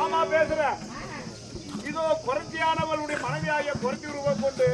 ஆமா பேசுறேன். இதோ குரத்தியானவளுடைய மனைவியாகிய குரத்தி உருவம் கொண்டு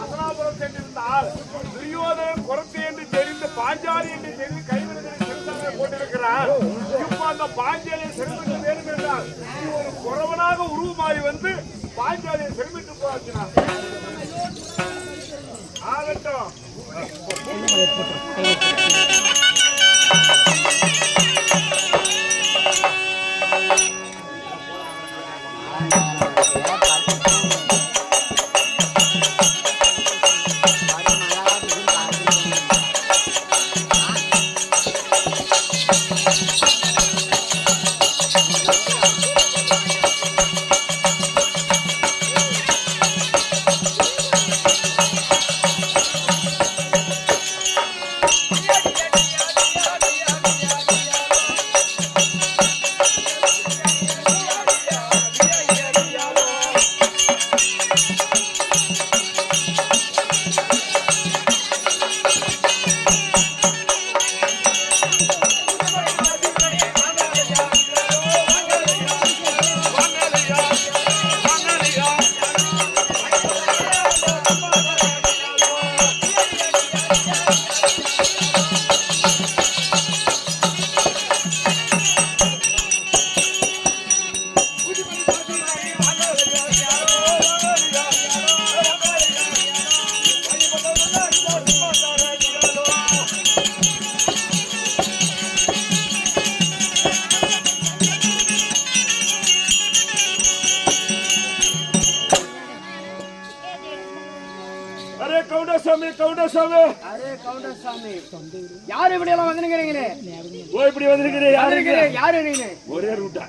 அசனாபுரம் சென்றிருந்தால் துரியோதனன் குரத்தி என்று தெரிந்து பாஞ்சாலி என்று தெரிந்து கைவிடுதலை கொண்டிருக்கிறார். இப்ப அந்த பாஞ்சாலியை செல்விட்டு வேண்டும் என்றால் ஒரு குறவனாக உருவமாறி வந்து பாஞ்சாலியை செல்விட்டு போகிறார். ஆகட்டும். யாரு இப்படி எல்லாம் வந்திருக்கிறீங்களே? இப்படி வந்திருக்கிறேன். யாரு நீங்க? ஒரே ரூட்டா?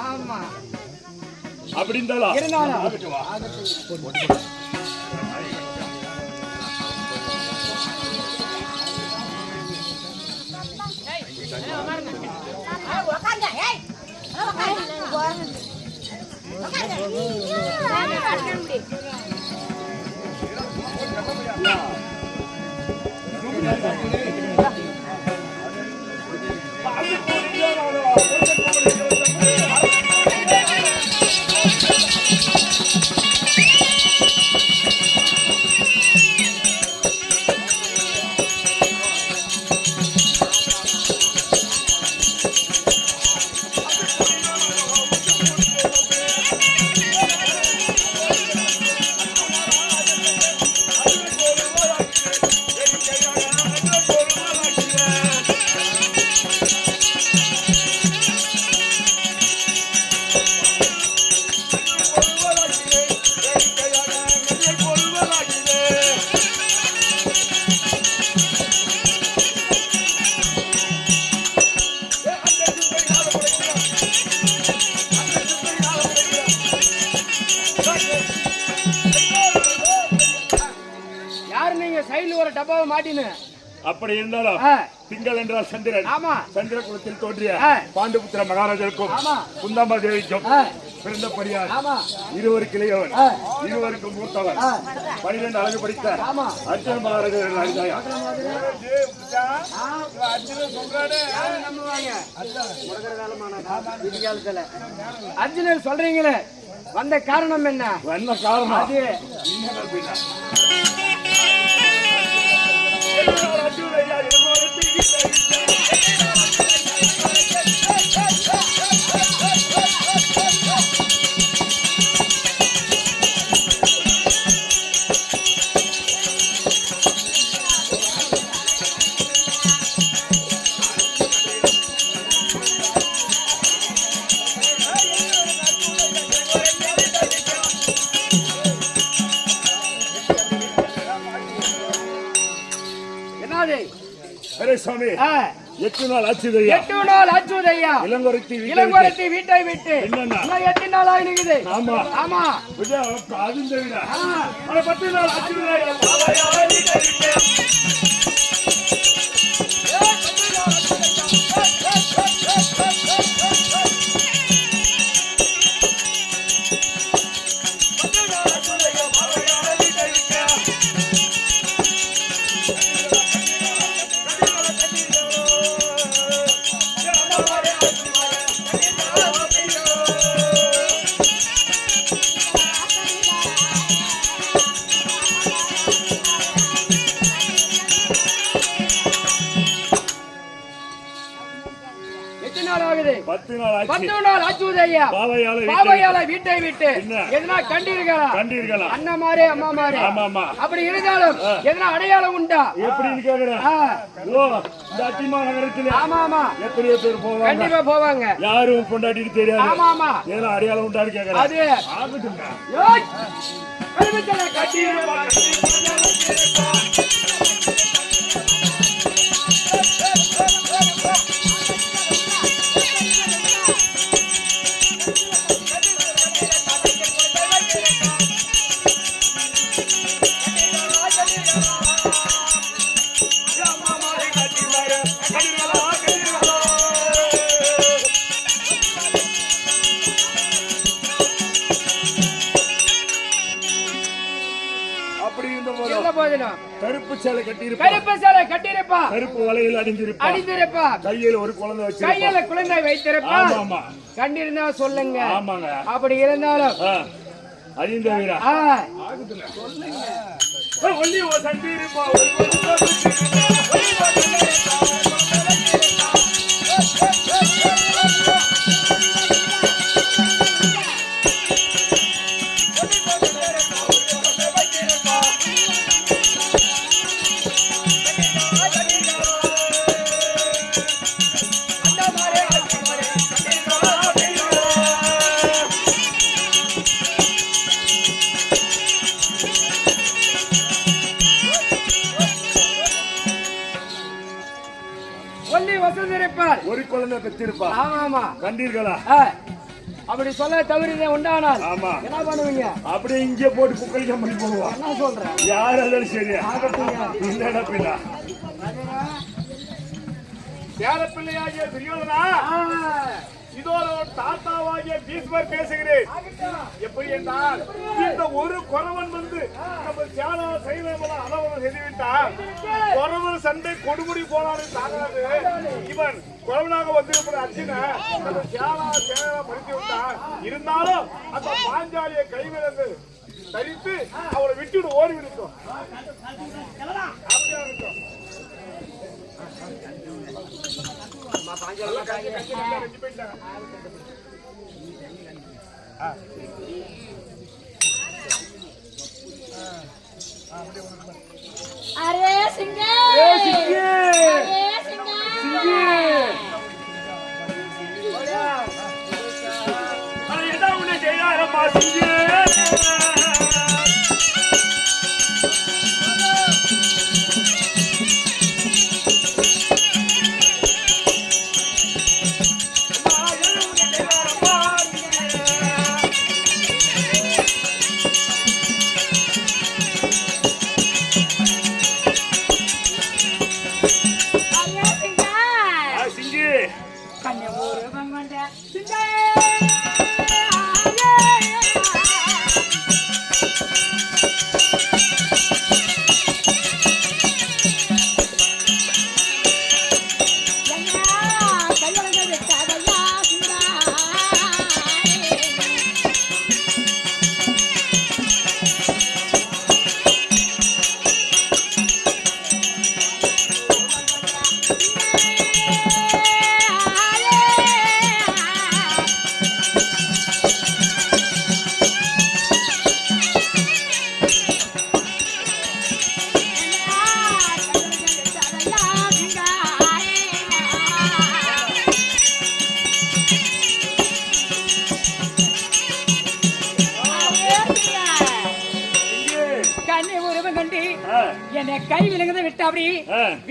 ஆமா. அப்படி இருந்தாலும் டப்பாவை மாட்டினு. அப்படி இருந்தாலும் திங்கள் என்றால் சந்திரன். சந்திர குலத்தில் தோன்றிய பாண்டுபுத்திர மகாராஜருக்கும் குந்தம்மா தேவிக்கும் பிறந்தபடியால் இருவருக்கு இளையவன், இருவருக்கு மூத்தவன், 12 அழகு படித்த அர்ஜுன மகாராஜர் அறிந்தாயா? அர்ஜுனன் சொல்றீங்களே, வந்த காரணம் என்ன? என்ன காரணம்? அது சுவாமி 8 நாள் ஆச்சுதையா. 8 நாள் ஆச்சுதையா. இளங்கொருத்தி வீட்டை விட்டு என்னன்னா 8 நாள் ஆயிடுது. ஆமா ஆமா. அதுவும் விட 10 நாள் ஆச்சுதையா. ஆகுது 10 நாள் ஆச்சு. 10 நாள் ஆச்சுது ஐயா. பாவையால வீட்டை விட்டு எதனா கண்டீர்களா? அண்ணா மாரே அம்மா மாரே. ஆமாமா. அப்படி இருந்தாலும் எதனா அடையாளம் உண்டா? எப்படின்னு கேக்குறேன். ஓ இந்த அத்திமா நகரத்துல ஆமாமா எத்தனை பேர் போவாங்க? கண்டிப்பா போவாங்க. யாரும் பொண்டாட்டிக்கு தெரியாது. ஆமாமா. ஏன்னா அடையாளம் உண்டான்னு கேக்குறேன். அது ஆகட்டுங்க. யோய் கருமத்தல கட்டிருப்பா. கருப்பு சேலை கட்டியிருப்பா. கருப்பு வலையில் அணிந்திருப்பா. கையில ஒரு குழந்தை வைத்திருப்பா. ஆமாமா. கண்டிருந்தா சொல்லுங்க. ஆமாங்க. அப்படி இருந்தாலும் அணிந்த வீரா ஒல்லி ஓ சண்டிருப்பா. ஒரு குழந்தை பெற்றிருப்பா. ஆமா. கண்டீர்களா? அப்படி சொல்ல தவறினே உண்டானால் என்ன பண்ணுவீங்க? அப்படியே இங்கே போட்டு புக்கலிக்க பண்ணி போடுவோம். என்ன சொல்றேன்? யார் அதாலும் சரியா என்னடா பிள்ளை யார பிள்ளையாகிய துரியோதனா, இதோ தாத்தாவாகிய பீஷ்மர் பேசுகிறேன். எப்படி என்றால் இந்த ஒரு குறவன் வந்து நம்ம தியானம் செய்வதெல்லாம் அளவு செய்துவிட்டார். குறவன் சண்டை கொடுமுடி போனாலும் தாங்காது. இவன் குறவனாக வந்திருப்பது அர்ஜுன நம்ம தியானம் பறித்து விட்டார். இருந்தாலும் அந்த பாஞ்சாலியை கைவிலங்கு தரித்து அவளை விட்டுவிட்டு ஓடி விடுத்தோம். அப்படியா இருக்கும். அரே சிங்கே என்ன உன்னை செய்யாரம்மா சிங்கே. என்னை கை விலங்குத விட்டு அப்படி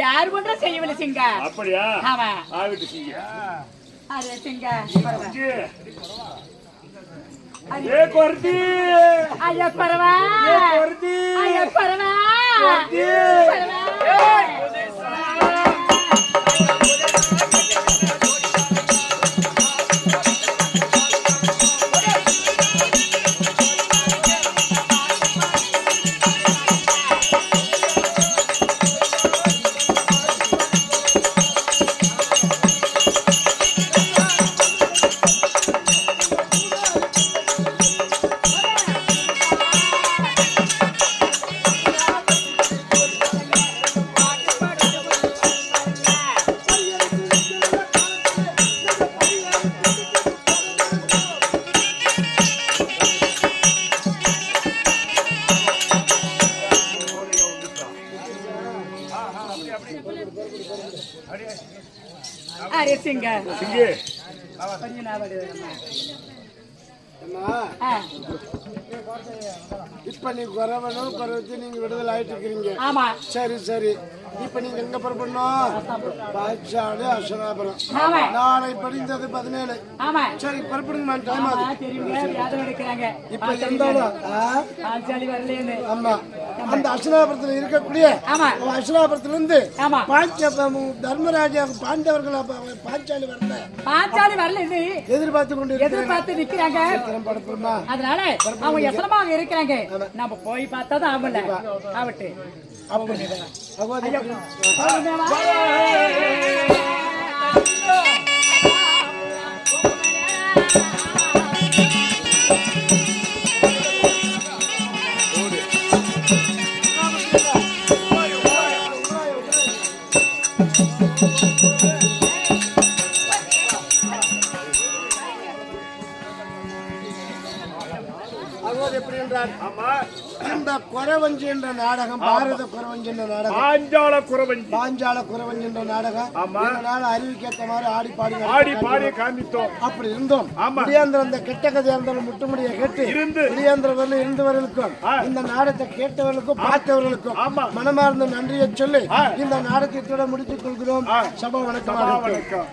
யார் ஒன்றும் செய்யவில்லை சிங்க. அப்படியா? ஆமா. ஆவிட்டு சிங்க. அரே சிங்க. ஏ கொர்தி. ஐயா பரவா. ஏ கொர்தி. ஐயா பரவா. கொர்தி. சிங்க சிங்கே கொஞ்சம் ஞாபகம் இருக்குமா? அம்மா, ஆ, இப்ப நீ குறவனும் குறவச்சு நீங்க விடுதலை ஆயிட்டு இருக்கிறீங்க. ஆமா சரி சரி. இப்ப நீங்க எங்க புறப்படணும்? பாய்ச்சாடு அசனாபுரம். ஆமா நாளை படிந்தது 17. ஆமா சரி புறப்படுங்க, டைம் ஆமா ஆகுது. தெரியுங்க யாதவ எடுக்கிறாங்க இப்ப இருந்தாலும் ஆச்சாலி வரலேன்னு ஆமா அந்த அசனாபுரத்துல இருக்கக்கூடிய ஆமா அசனாபுரத்துல இருந்து ஆமா தர்மராஜா பாண்டவர்கள் பாஞ்சாலி வரல ஆச்சாலி வரல இது எதிர்பார்த்து கொண்டு எதிர்பார்த்து நிக்கிறாங்க. படப்படுமா? அதனால அவங்க எசனமாக இருக்கிறாங்க. நம்ம போய் பார்த்தா தான் ஆகல ஆவட்டு அப்படி எப்படி என்றால் ஆமா இந்த குறவஞ்சி என்ற நாடகம், பாரத குறவஞ்சி என்ற நாடகம், பாஞ்சால குறவஞ்சி, பாஞ்சால குறவஞ்சி என்ற நாடகம் ஆமா. இதனால அறிவிக்கேற்ற மாதிரி ஆடி பாடி காமித்தோம். அப்படி இருந்தோம். ஆமா. முடியாந்திர அந்த கெட்ட கதையா இருந்தாலும் முட்டுமுடியை கேட்டு இருந்து முடியாந்திர வரல இருந்தவர்களுக்கும் இந்த நாடகத்தை கேட்டவர்களுக்கும் பார்த்தவர்களுக்கும் ஆமா. மனமார்ந்த நன்றியை சொல்லி இந்த நாடகத்தோட முடித்துக் கொள்கிறோம். சபா வணக்கம். வணக்கம்.